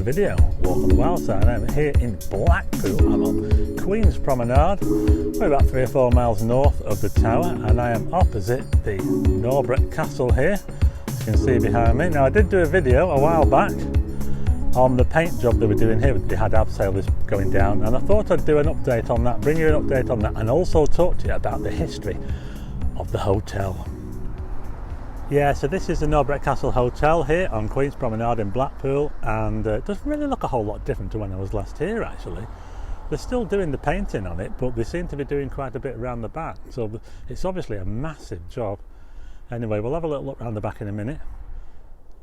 video. Walk on the Wild Side. I'm here in Blackpool. I'm on Queens Promenade. We're about 3 or 4 miles north of the tower, and I am opposite the Norbreck Castle here. As you can see behind me. Now, I did do a video a while back on the paint job they were doing here. They had abseilers going down, and I thought I'd do an update on that, bring you an update on that, and also talk to you about the history of the hotel. Yeah, so this is the Norbreck Castle Hotel here on Queens Promenade in Blackpool, and it doesn't really look a whole lot different to when I was last here actually. They're still doing the painting on it, but they seem to be doing quite a bit around the back, so it's obviously a massive job. Anyway, we'll have a little look around the back in a minute.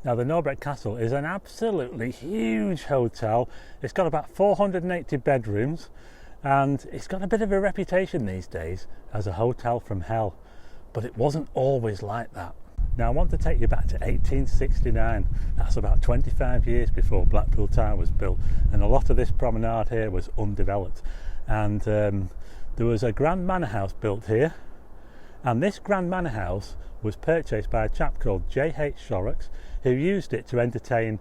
Now, the Norbreck Castle is an absolutely huge hotel. It's got about 480 bedrooms, and it's got a bit of a reputation these days as a hotel from hell, but it wasn't always like that. Now, I want to take you back to 1869. That's about 25 years before Blackpool Tower was built, and a lot of this promenade here was undeveloped. And there was a grand manor house built here, and this grand manor house was purchased by a chap called J.H. Shorrocks, who used it to entertain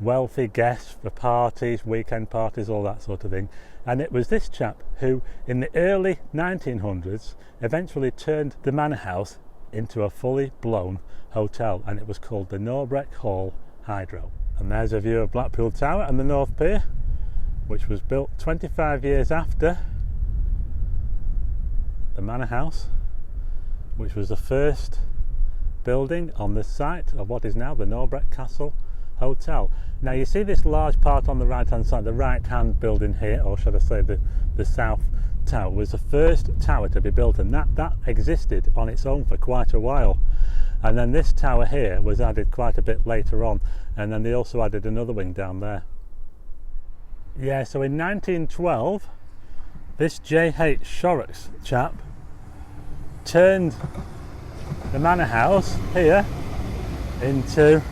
wealthy guests for parties, weekend parties, all that sort of thing. And it was this chap who, in the early 1900s, eventually turned the manor house into a fully blown hotel, and it was called the Norbreck Hall Hydro. And there's a view of Blackpool Tower and the North Pier, which was built 25 years after the manor house, which was the first building on the site of what is now the Norbreck Castle Hotel. Now, you see this large part on the right hand side, the right hand building here, or should I say the south tower, was the first tower to be built, and that existed on its own for quite a while. And then this tower here was added quite a bit later on, and then they also added another wing down there. Yeah, so in 1912 this J.H. Shorrocks chap turned the manor house here into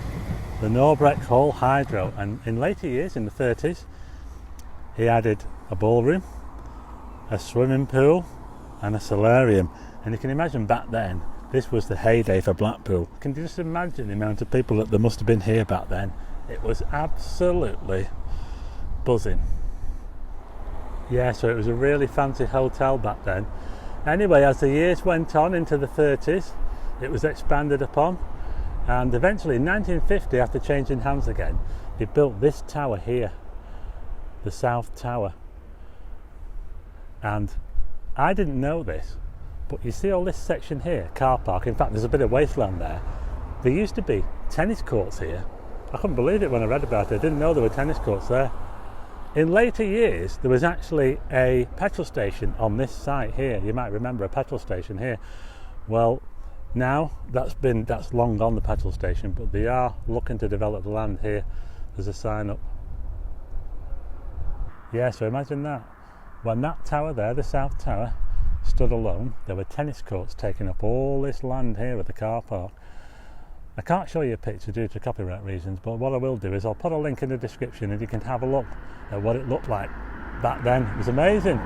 the Norbreck Hall Hydro, and in later years, in the 30s, he added a ballroom, a swimming pool and a solarium. And you can imagine back then, this was the heyday for Blackpool. Can you just imagine the amount of people that there must have been here back then? It was absolutely buzzing. Yeah, so it was a really fancy hotel back then. Anyway, as the years went on into the 30s, it was expanded upon, and eventually in 1950, after changing hands again, they built this tower here, the South Tower. And I didn't know this, but you see all this section here, car park, in fact there's a bit of wasteland there. There used to be tennis courts here. I couldn't believe it when I read about it. I didn't know there were tennis courts there. In later years, there was actually a petrol station on this site here. You might remember a petrol station here. Well, now that's long gone, the petrol station, but they are looking to develop the land here. There's a sign up. Yeah, so imagine that. When that tower there, the South Tower, stood alone, there were tennis courts taking up all this land here at the car park. I can't show you a picture due to copyright reasons, but what I will do is I'll put a link in the description and you can have a look at what it looked like back then. It was amazing.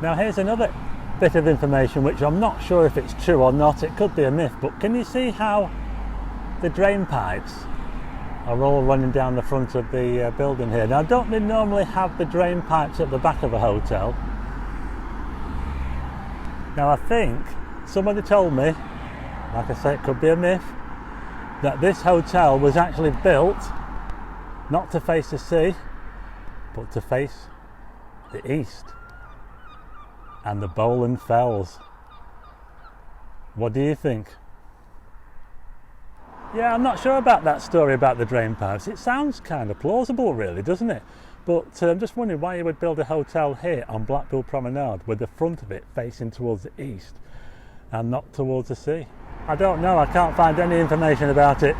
Now, here's another bit of information which I'm not sure if it's true or not. It could be a myth, but can you see how the drain pipes are all running down the front of the building here? Now, don't they normally have the drain pipes at the back of a hotel? Now, I think somebody told me, like I say, it could be a myth, that this hotel was actually built not to face the sea, but to face the east and the Bowland Fells. What do you think? Yeah, I'm not sure about that story about the drain pipes. It sounds kind of plausible really, doesn't it? But I'm just wondering why you would build a hotel here on Blackpool Promenade with the front of it facing towards the east and not towards the sea. I don't know, I can't find any information about it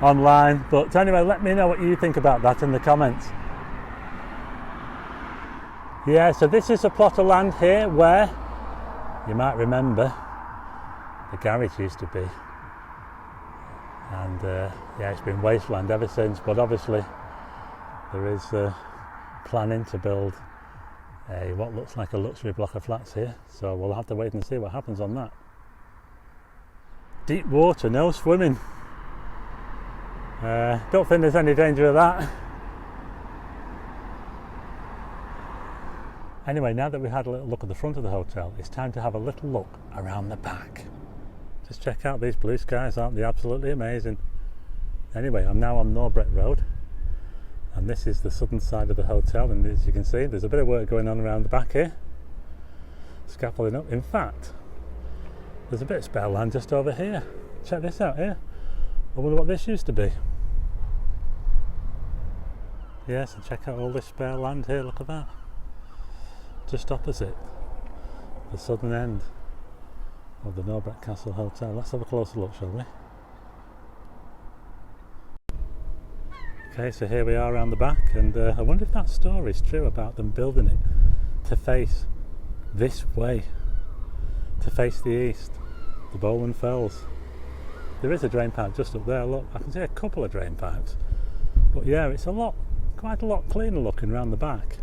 online, but anyway, let me know what you think about that in the comments. Yeah, so this is a plot of land here where, you might remember, the garage used to be. And yeah, it's been wasteland ever since, but obviously there is planning to build what looks like a luxury block of flats here, so we'll have to wait and see what happens on that. Deep water, no swimming. Don't think there's any danger of that. Anyway, now that we've had a little look at the front of the hotel, it's time to have a little look around the back. Just check out these blue skies, aren't they absolutely amazing? Anyway, I'm now on Norbreck Road, and this is the southern side of the hotel, and as you can see, there's a bit of work going on around the back here. Scaffolding up. In fact, there's a bit of spare land just over here. Check this out here. I wonder what this used to be. Yes, and check out all this spare land here, look at that. Just opposite the southern end of the Norbreck Castle Hotel. Let's have a closer look, shall we? Okay, so here we are around the back, and I wonder if that story is true about them building it to face this way, to face the east, the Bowland Fells. There is a drain pipe just up there, look, I can see a couple of drain pipes, but yeah, it's quite a lot cleaner looking around the back,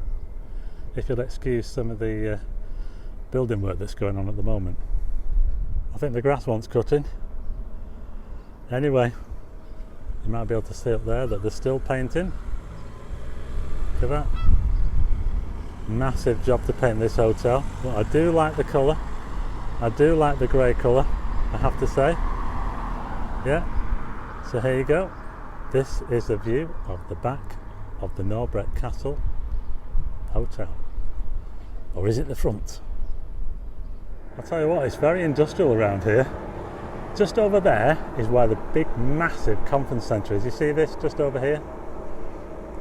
if you'll excuse some of the building work that's going on at the moment. I think the grass wants cutting. Anyway, you might be able to see up there that they're still painting. Look at that. Massive job to paint this hotel, but I do like the colour. I do like the grey colour, I have to say. Yeah, so here you go. This is a view of the back of the Norbreck Castle Hotel. Or is it the front? I'll tell you what, it's very industrial around here. Just over there is where the big massive conference centre is. You see this just over here?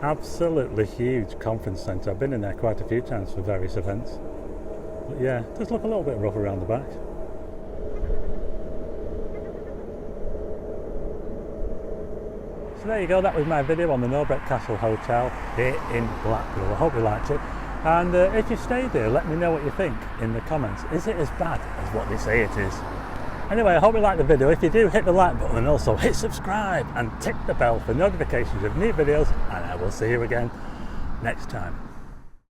Absolutely huge conference centre. I've been in there quite a few times for various events. But yeah, it does look a little bit rough around the back. So there you go, that was my video on the Norbreck Castle Hotel here in Blackpool. I hope you liked it. And if you stayed there, let me know what you think in the comments. Is it as bad as what they say it is? Anyway, I hope you liked the video. If you do, hit the like button and also hit subscribe and tick the bell for notifications of new videos, and I will see you again next time.